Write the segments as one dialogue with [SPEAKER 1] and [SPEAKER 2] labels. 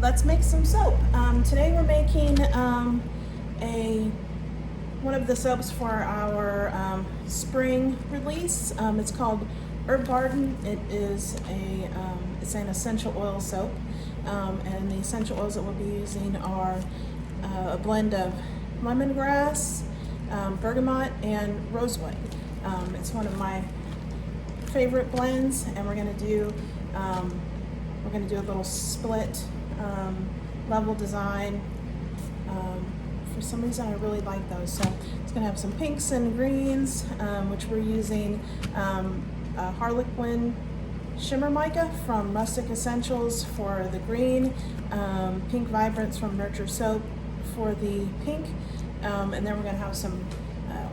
[SPEAKER 1] Let's make some soap. Today we're making one of the soaps for our spring release. It's called Herb Garden. It's an essential oil soap, and the essential oils that we'll be using are a blend of lemongrass, bergamot, and rosewood. It's one of my favorite blends, and we're going to do a little split level design. For some reason I really like those, so it's going to have some pinks and greens, which we're using Harlequin Shimmer Mica from Rustic Essentials for the green, Pink Vibrance from Nurture Soap for the pink, and then we're going to have some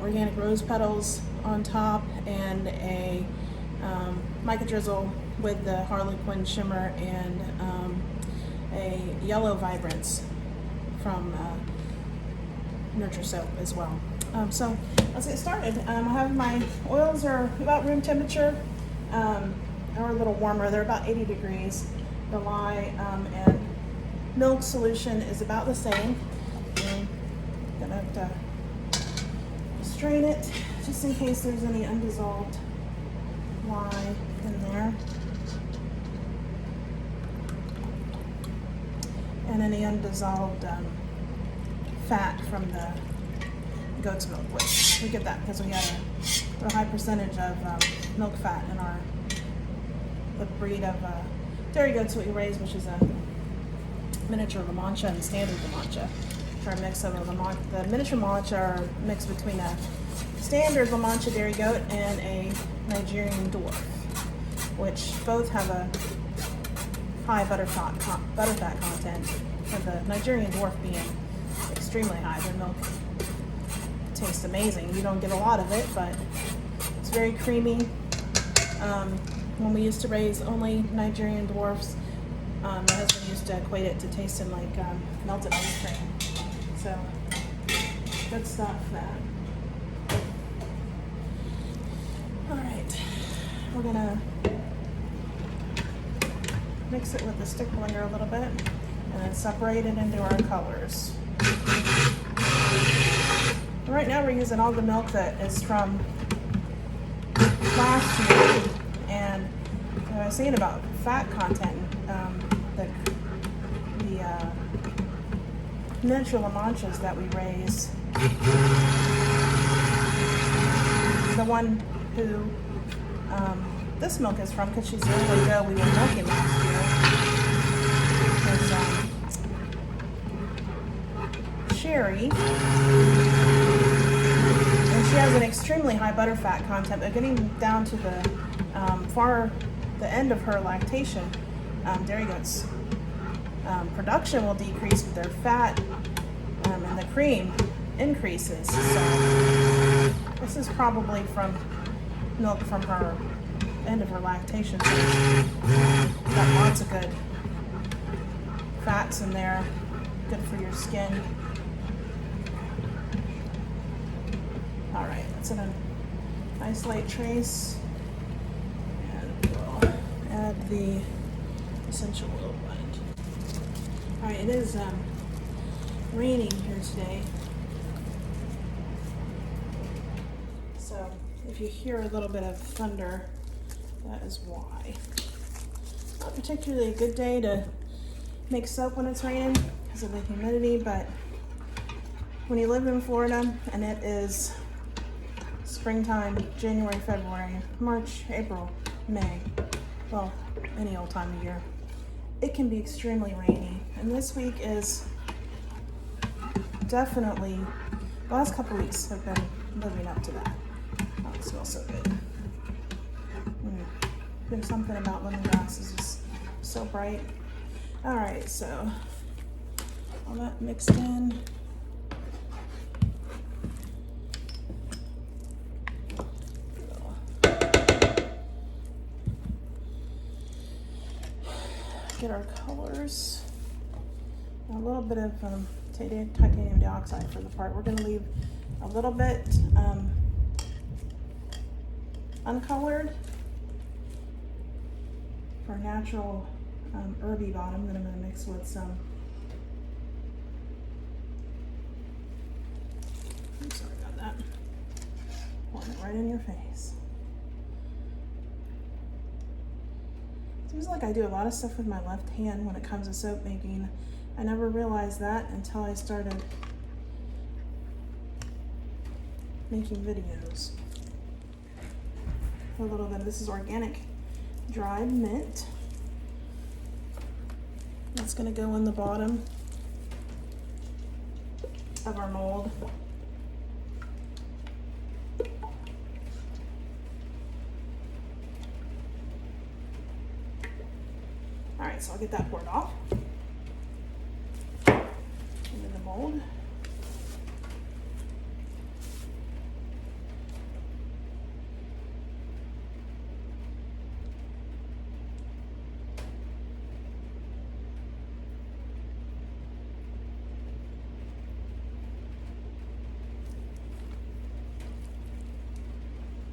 [SPEAKER 1] organic rose petals on top and a mica drizzle with the Harlequin Shimmer and a yellow vibrance from Nurture Soap as well. So let's get started. I have my oils are about room temperature, or a little warmer. They're about 80 degrees. The lye and milk solution is about the same. I'm gonna have to strain it just in case there's any undissolved lye in there, and any undissolved fat from the goat's milk, which we get that because we have a high percentage of milk fat in the breed of dairy goats that we raise, which is a miniature La Mancha and standard La Mancha. Our mix of the miniature La Mancha are mixed between a standard La Mancha dairy goat and a Nigerian dwarf, which both have a high butterfat content, with the Nigerian dwarf being extremely high. Their milk tastes amazing. You don't get a lot of it, but it's very creamy. When we used to raise only Nigerian dwarfs, my husband used to equate it to tasting like melted ice cream. So, good stuff, that. Alright, we're gonna mix it with the stick blender a little bit and then separate it into our colors. Right now we're using all the milk that is from last year, and I was saying about fat content, the miniature La Manchas that we raise, the one who this milk is from, because she's the only doe we were milking last year, is Sherry. And she has an extremely high butterfat content, but getting down to the end of her lactation, dairy goats production will decrease with their fat, and the cream increases. So this is probably from milk from her end of her lactation. So got lots of good fats in there, good for your skin. All right, that's in a nice light trace, and we'll add the essential oil blend. All right, it is raining here today, so if you hear a little bit of thunder, that is why. Not particularly a good day to make soap when it's raining because of the humidity, but when you live in Florida and it is springtime, January, February, March, April, May, well, any old time of year, it can be extremely rainy. And this week is definitely, the last couple weeks have been living up to that. Oh, it smells so good. There's something about lemongrass is just so bright. All right, so all that mixed in. Get our colors. A little bit of titanium dioxide for the part. We're going to leave a little bit uncolored for natural herby bottom that I'm going to mix with some. I'm sorry about that. Pouring it right in your face. Seems like I do a lot of stuff with my left hand when it comes to soap making. I never realized that until I started making videos. A little bit of this is organic dried mint. That's going to go in the bottom of our mold. All right, so I'll get that poured off into the mold.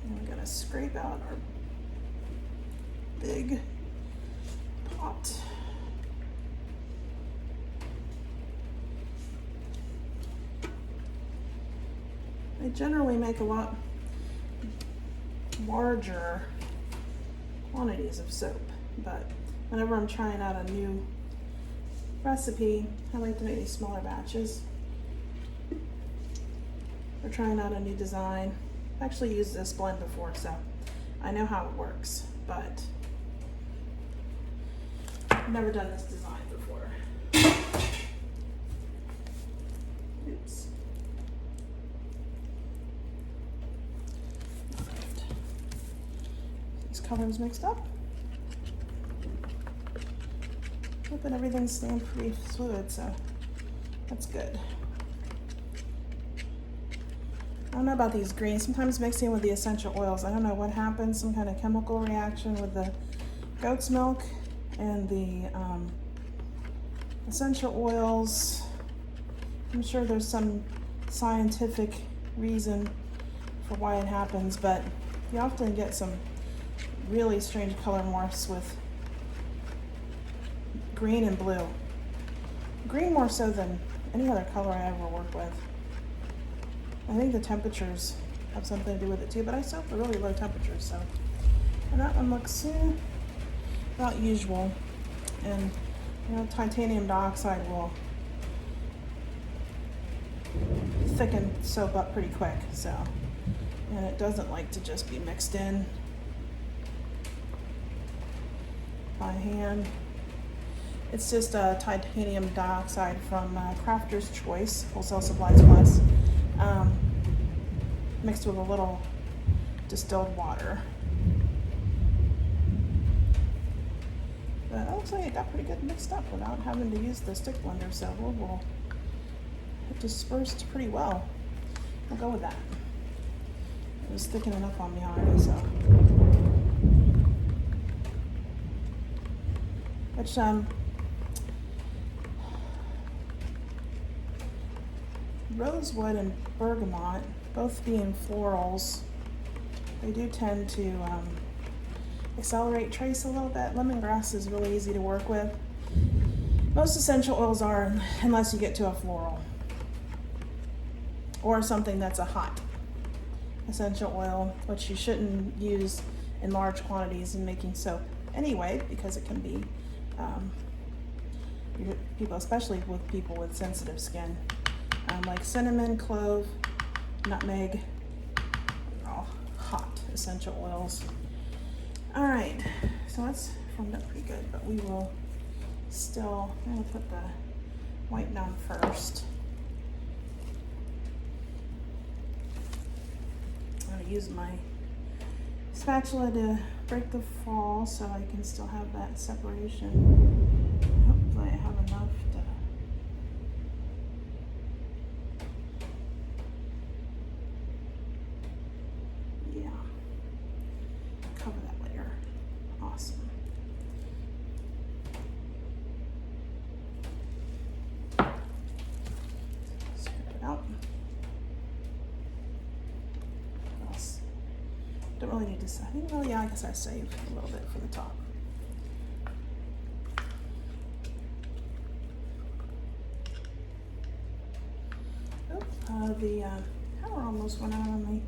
[SPEAKER 1] And we're gonna scrape out our big pot. I generally make a lot larger quantities of soap, but whenever I'm trying out a new recipe, I like to make these smaller batches. Or trying out a new design. I've actually used this blend before, so I know how it works, but I've never done this design before. Oops. All right. These colors mixed up. Hoping everything's staying pretty fluid, so that's good. I don't know about these greens. Sometimes mixing with the essential oils, I don't know what happens, some kind of chemical reaction with the goat's milk and the essential oils. I'm sure there's some scientific reason for why it happens, but you often get some really strange color morphs with green and blue. Green more so than any other color I ever work with. I think the temperatures have something to do with it too, but I soap at really low temperatures, so. And that one looks about usual. And you know, titanium dioxide will thicken soap up pretty quick, so. And it doesn't like to just be mixed in by hand. It's just titanium dioxide from Crafter's Choice, Wholesale Supplies Plus. Mixed with a little distilled water. But it looks like it got pretty good mixed up without having to use the stick blender, so it dispersed pretty well. We'll go with that. It was thickening enough on me already, so. Which, rosewood and bergamot, both being florals, they do tend to accelerate trace a little bit. Lemongrass is really easy to work with. Most essential oils are, unless you get to a floral or something that's a hot essential oil, which you shouldn't use in large quantities in making soap anyway, because it can be people, especially with people with sensitive skin. Like cinnamon, clove, nutmeg, they're all hot essential oils. All right, so that's formed up pretty good, but we will still, I'm gonna put the white down first. I'm gonna use my spatula to break the fall so I can still have that separation. Hopefully I have enough to cover that layer. Awesome. Scrape it out. What else? Don't really need to, I think, well, yeah, I guess I saved a little bit for the top. The power almost went out on me.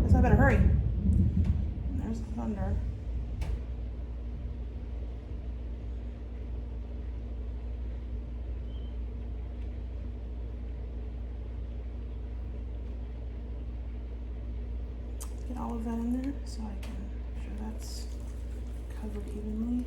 [SPEAKER 1] Guess I better hurry. And there's the thunder. Get all of that in there so I can make sure that's covered evenly.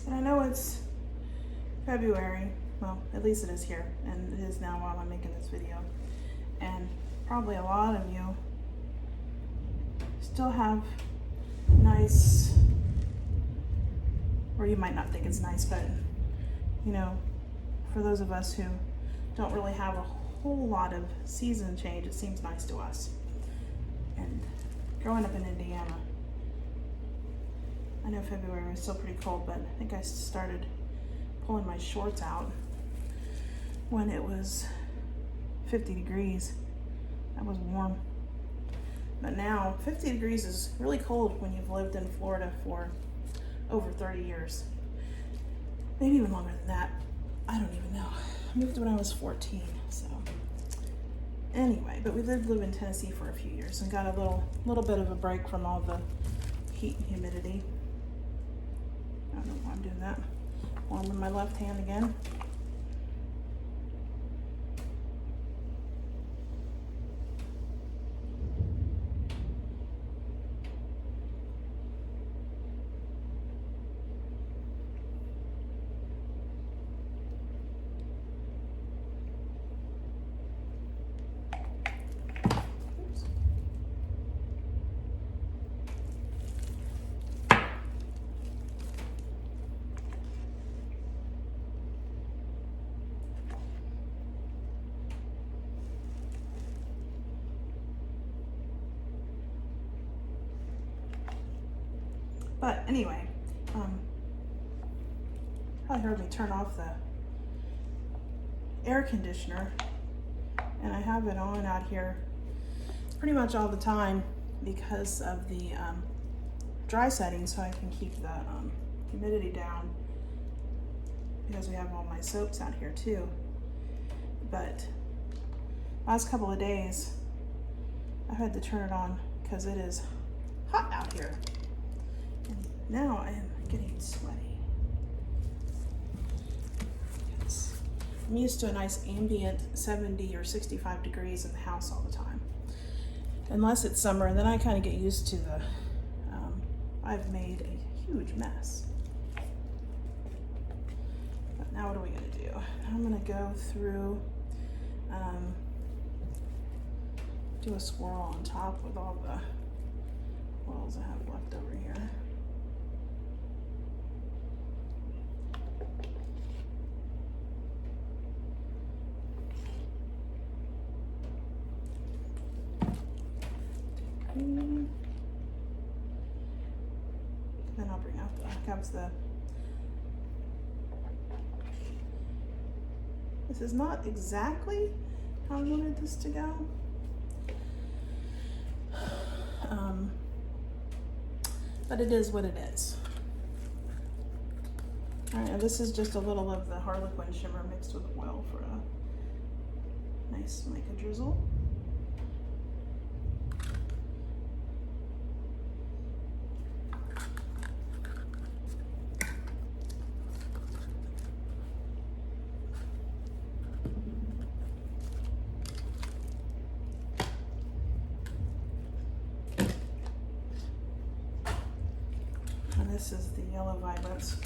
[SPEAKER 1] And I know it's February, well, at least it is here, and it is now while I'm making this video. And probably a lot of you still have nice, or you might not think it's nice, but you know, for those of us who don't really have a whole lot of season change, it seems nice to us. And growing up in Indiana, I know February was still pretty cold, but I think I started pulling my shorts out when it was 50 degrees. That was warm. But now 50 degrees is really cold when you've lived in Florida for over 30 years. Maybe even longer than that. I don't even know. I moved when I was 14, so. Anyway, but we did live in Tennessee for a few years and got a little bit of a break from all the heat and humidity. I don't know why I'm doing that. Warming my left hand again. But anyway, probably heard me turn off the air conditioner, and I have it on out here pretty much all the time because of the dry setting, so I can keep the humidity down, because we have all my soaps out here too. But last couple of days I've had to turn it on because it is hot out here. And now I am getting sweaty. I'm used to a nice ambient 70 or 65 degrees in the house all the time. Unless it's summer, and then I kind of get used to the, I've made a huge mess. But now what are we gonna do? I'm gonna go through, do a swirl on top with all the oils I have left over here. Then I'll bring out this is not exactly how I wanted this to go. But it is what it is. All right, now this is just a little of the Harlequin shimmer mixed with oil for a nice mica drizzle. This is the Yellow Vibrance.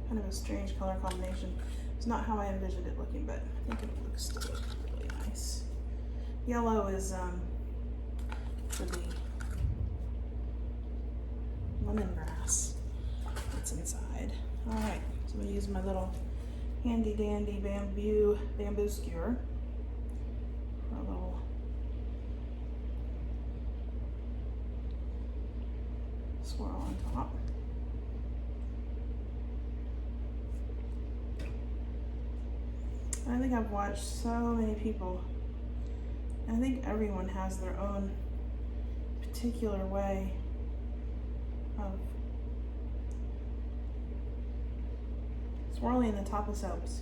[SPEAKER 1] Kind of a strange color combination. It's not how I envisioned it looking, but I think it looks still really nice. Yellow is for the lemongrass that's inside. All right, so I'm gonna use my little handy dandy bamboo skewer. swirl on top. I think I've watched so many people. I think everyone has their own particular way of swirling the top of soaps.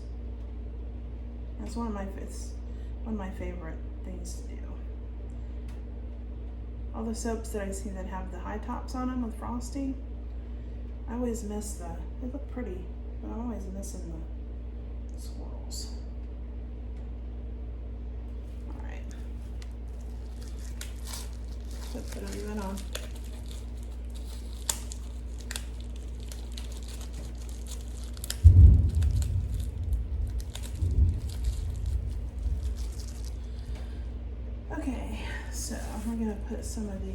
[SPEAKER 1] It's one of my favorite things to do. All the soaps that I see that have the high tops on them with frosting, I always miss they look pretty, but I'm always missing the swirls. All right, so put a lid on. Okay, so we're gonna put some of the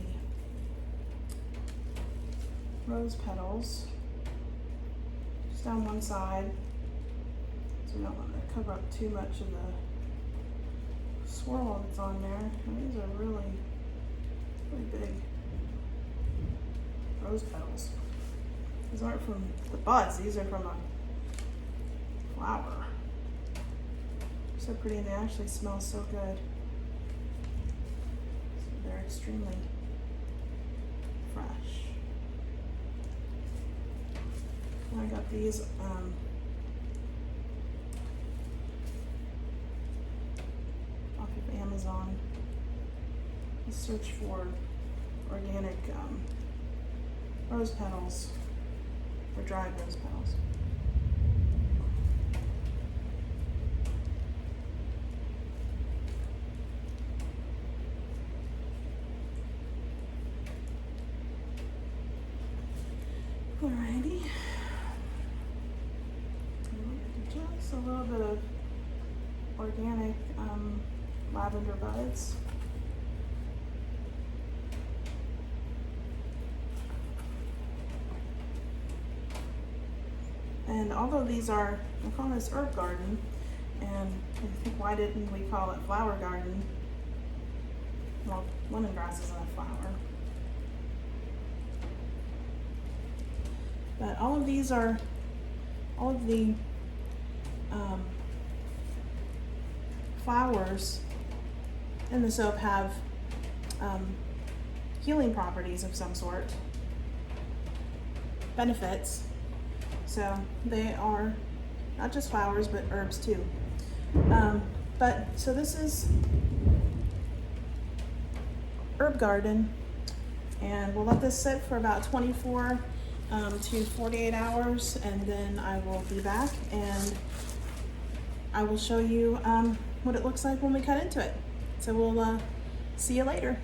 [SPEAKER 1] rose petals just on one side, so we don't want to cover up too much of the swirl that's on there. And these are really, really big rose petals. These aren't from the buds, these are from a flower. So pretty, and they actually smell so good. They're extremely fresh. I got these off of Amazon. I search for organic rose petals, or dried rose petals. Alrighty. Just a little bit of organic lavender buds. And although these are, we call this herb garden, and I think why didn't we call it flower garden? Well, lemongrass isn't a flower. But all of these are, all of the flowers in the soap have healing properties of some sort, benefits. So they are not just flowers, but herbs too. So this is herb garden, and we'll let this sit for about 24 to 48 hours, and then I will be back and I will show you what it looks like when we cut into it. So we'll see you later.